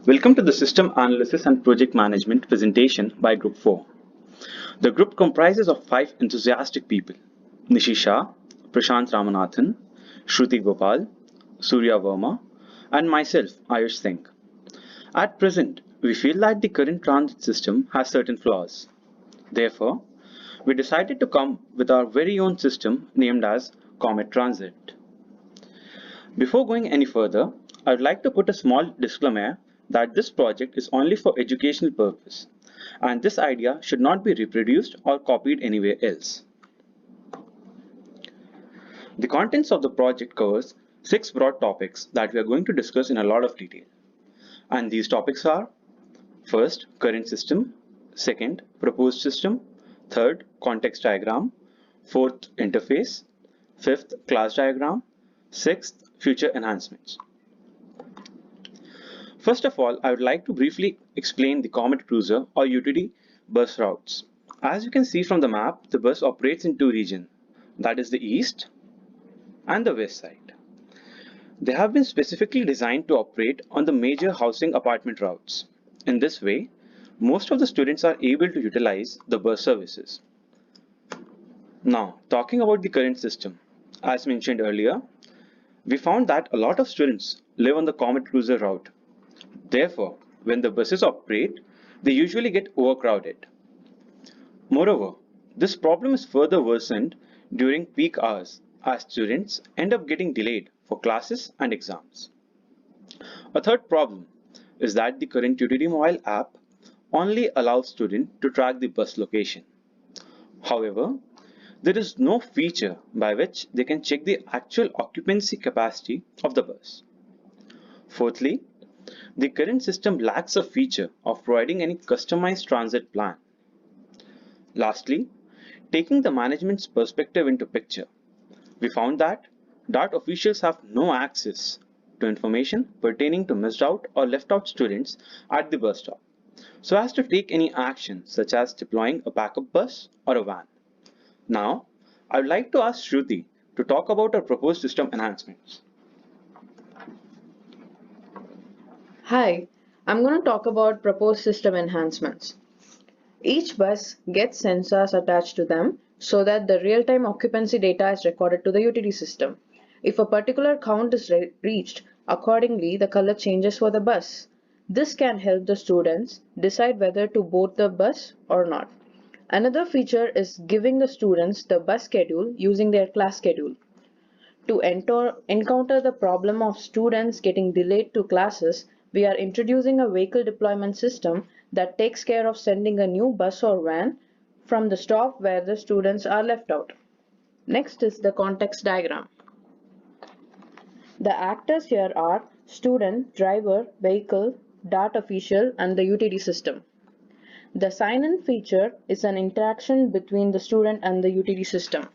Welcome to the System Analysis and Project Management presentation by Group 4. The group comprises of 5 enthusiastic people: Nishi Shah, Prashant Ramanathan, Shruti Gopal, Surya Verma, and myself, Ayush Singh. At present, we feel that the current transit system has certain flaws. Therefore, we decided to come with our very own system named as Comet Transit. Before going any further, I would like to put a small disclaimer that this project is only for educational purpose, and this idea should not be reproduced or copied anywhere else. The contents of the project covers 6 broad topics that we are going to discuss in a lot of detail. And these topics are: first, current system; second, proposed system; third, context diagram; fourth, interface; fifth, class diagram; sixth, future enhancements. First of all, I would like to briefly explain the Comet Cruiser or UTD bus routes. As you can see from the map, the bus operates in 2 regions, that is the east and the west side. They have been specifically designed to operate on the major housing apartment routes. In this way, most of the students are able to utilize the bus services. Now, talking about the current system, as mentioned earlier, we found that a lot of students live on the Comet Cruiser route. Therefore, when the buses operate, they usually get overcrowded. Moreover, this problem is further worsened during peak hours as students end up getting delayed for classes and exams. A third problem is that the current UTD mobile app only allows students to track the bus location. However, there is no feature by which they can check the actual occupancy capacity of the bus. Fourthly, the current system lacks a feature of providing any customized transit plan. Lastly, taking the management's perspective into picture, we found that DART officials have no access to information pertaining to missed out or left out students at the bus stop, so as to take any action such as deploying a backup bus or a van. Now, I would like to ask Shruti to talk about our proposed system enhancements. Hi, I'm going to talk about proposed system enhancements. Each bus gets sensors attached to them so that the real-time occupancy data is recorded to the utility system. If a particular count is reached, accordingly the color changes for the bus. This can help the students decide whether to board the bus or not. Another feature is giving the students the bus schedule using their class schedule. To encounter the problem of students getting delayed to classes, we are introducing a vehicle deployment system that takes care of sending a new bus or van from the stop where the students are left out. Next is the context diagram. The actors here are student, driver, vehicle, DART official, and the UTD system. The sign-in feature is an interaction between the student and the UTD system.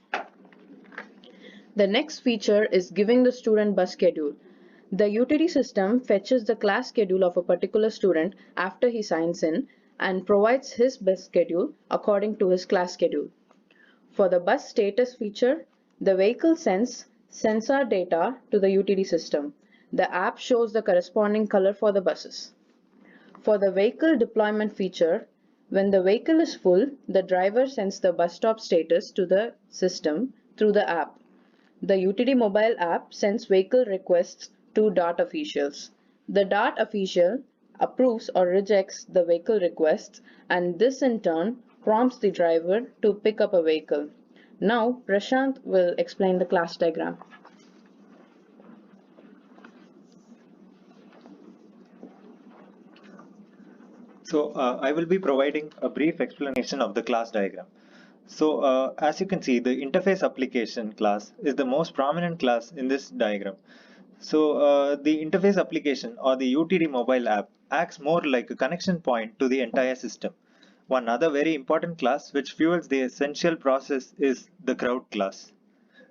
The next feature is giving the student bus schedule. The UTD system fetches the class schedule of a particular student after he signs in and provides his bus schedule according to his class schedule. For the bus status feature, the vehicle sends sensor data to the UTD system. The app shows the corresponding color for the buses. For the vehicle deployment feature, when the vehicle is full, the driver sends the bus stop status to the system through the app. The UTD mobile app sends vehicle requests to DART officials. The DART official approves or rejects the vehicle requests, and this in turn prompts the driver to pick up a vehicle. Now Prashant will explain the class diagram. So I will be providing a brief explanation of the class diagram. So as you can see, the interface application class is the most prominent class in this diagram. So the interface application or the UTD mobile app acts more like a connection point to the entire system. One other very important class which fuels the essential process is the crowd class.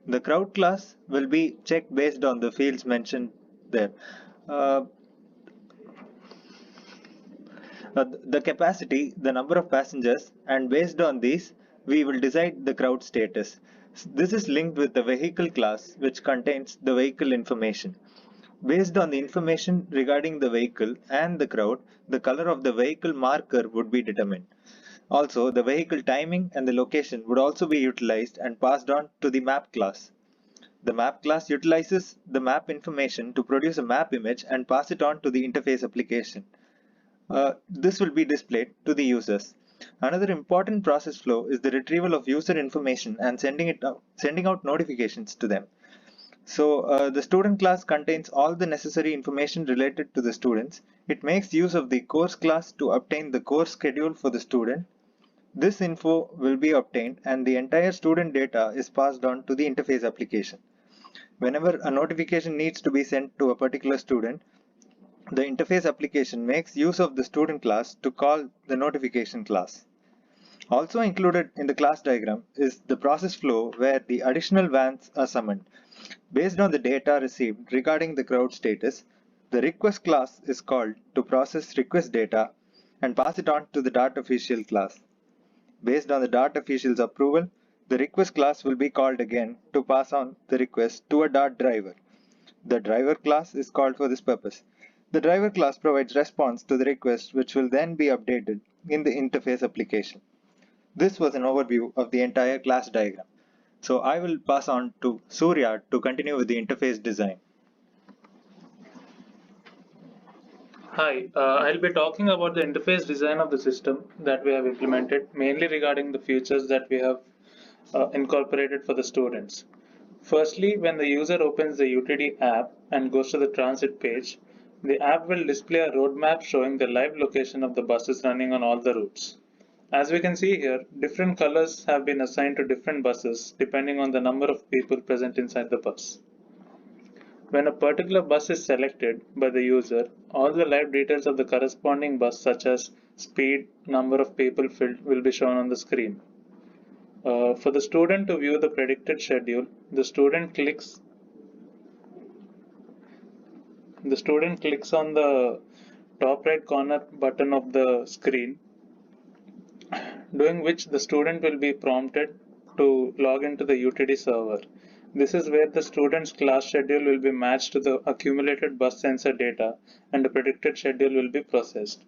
The crowd class will be checked based on the fields mentioned there. Uh, the capacity, the number of passengers, and based on these, we will decide the crowd status. This is linked with the vehicle class, which contains the vehicle information. Based on the information regarding the vehicle and the crowd, the color of the vehicle marker would be determined. Also, the vehicle timing and the location would also be utilized and passed on to the map class. The map class utilizes the map information to produce a map image and pass it on to the interface application. This will be displayed to the users. Another important process flow is the retrieval of user information and sending out notifications to them. So the student class contains all the necessary information related to the students. It makes use of the course class to obtain the course schedule for the student. This info will be obtained and the entire student data is passed on to the interface application. Whenever a notification needs to be sent to a particular student, the interface application makes use of the student class to call the notification class. Also included in the class diagram is the process flow where the additional vans are summoned. Based on the data received regarding the crowd status, the request class is called to process request data and pass it on to the Dart official class. Based on the Dart official's approval, the request class will be called again to pass on the request to a Dart driver. The driver class is called for this purpose. The driver class provides response to the request which will then be updated in the interface application. This was an overview of the entire class diagram. So I will pass on to Surya to continue with the interface design. Hi, I'll be talking about the interface design of the system that we have implemented, mainly regarding the features that we have incorporated for the students. Firstly, when the user opens the UTD app and goes to the transit page, the app will display a roadmap showing the live location of the buses running on all the routes. As we can see here, different colors have been assigned to different buses depending on the number of people present inside the bus. When a particular bus is selected by the user, all the live details of the corresponding bus such as speed, number of people filled will be shown on the screen. For the student to view the predicted schedule, the student clicks on the top right corner button of the screen, doing which the student will be prompted to log into the UTD server. This is where the student's class schedule will be matched to the accumulated bus sensor data and the predicted schedule will be processed.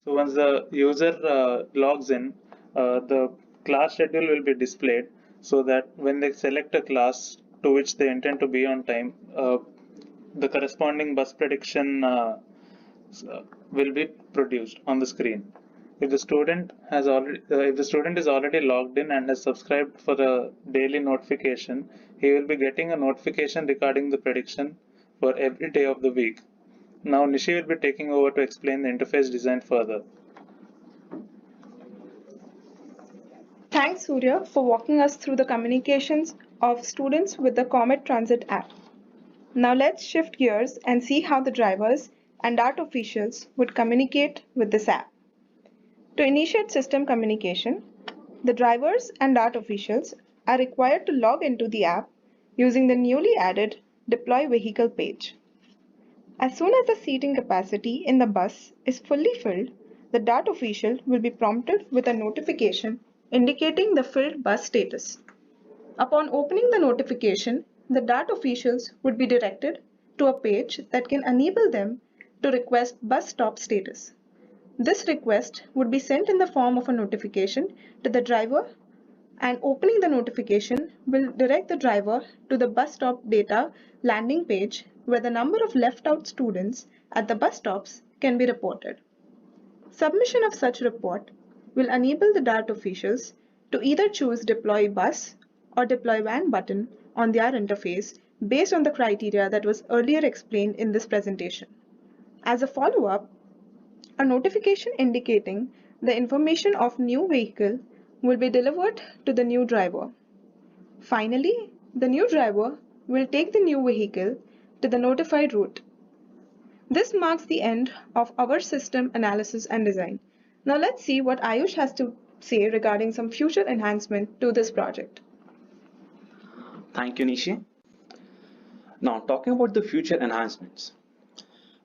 So once the user logs in, the class schedule will be displayed so that when they select a class to which they intend to be on time, the corresponding bus prediction will be produced on the screen. If the student is already logged in and has subscribed for a daily notification, he will be getting a notification regarding the prediction for every day of the week. Now Nishi will be taking over to explain the interface design further. Thanks, Surya, for walking us through the communications of students with the Comet Transit app. Now let's shift gears and see how the drivers and Dart officials would communicate with this app. To initiate system communication, the drivers and Dart officials are required to log into the app using the newly added Deploy Vehicle page. As soon as the seating capacity in the bus is fully filled, the Dart official will be prompted with a notification indicating the filled bus status. Upon opening the notification, the Dart officials would be directed to a page that can enable them to request bus stop status. This request would be sent in the form of a notification to the driver, and opening the notification will direct the driver to the bus stop data landing page where the number of left out students at the bus stops can be reported. Submission of such report will enable the Dart officials to either choose Deploy Bus or Deploy Van button on their interface based on the criteria that was earlier explained in this presentation. As a follow-up, a notification indicating the information of new vehicle will be delivered to the new driver. Finally, the new driver will take the new vehicle to the notified route. This marks the end of our system analysis and design. Now let's see what Ayush has to say regarding some future enhancement to this project. Thank you, Nishi. Now, talking about the future enhancements.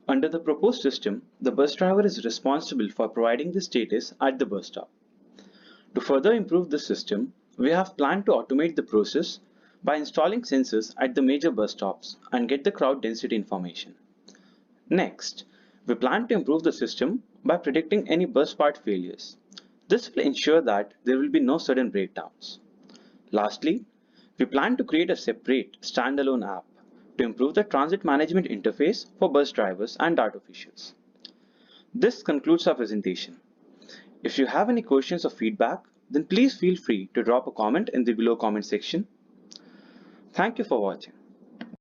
Under the proposed system, the bus driver is responsible for providing the status at the bus stop. To further improve the system, we have planned to automate the process by installing sensors at the major bus stops and get the crowd density information. Next, we plan to improve the system by predicting any bus part failures. This will ensure that there will be no sudden breakdowns. Lastly, we plan to create a separate standalone app to improve the transit management interface for bus drivers and DART officials. This concludes our presentation. If you have any questions or feedback, then please feel free to drop a comment in the below comment section. Thank you for watching.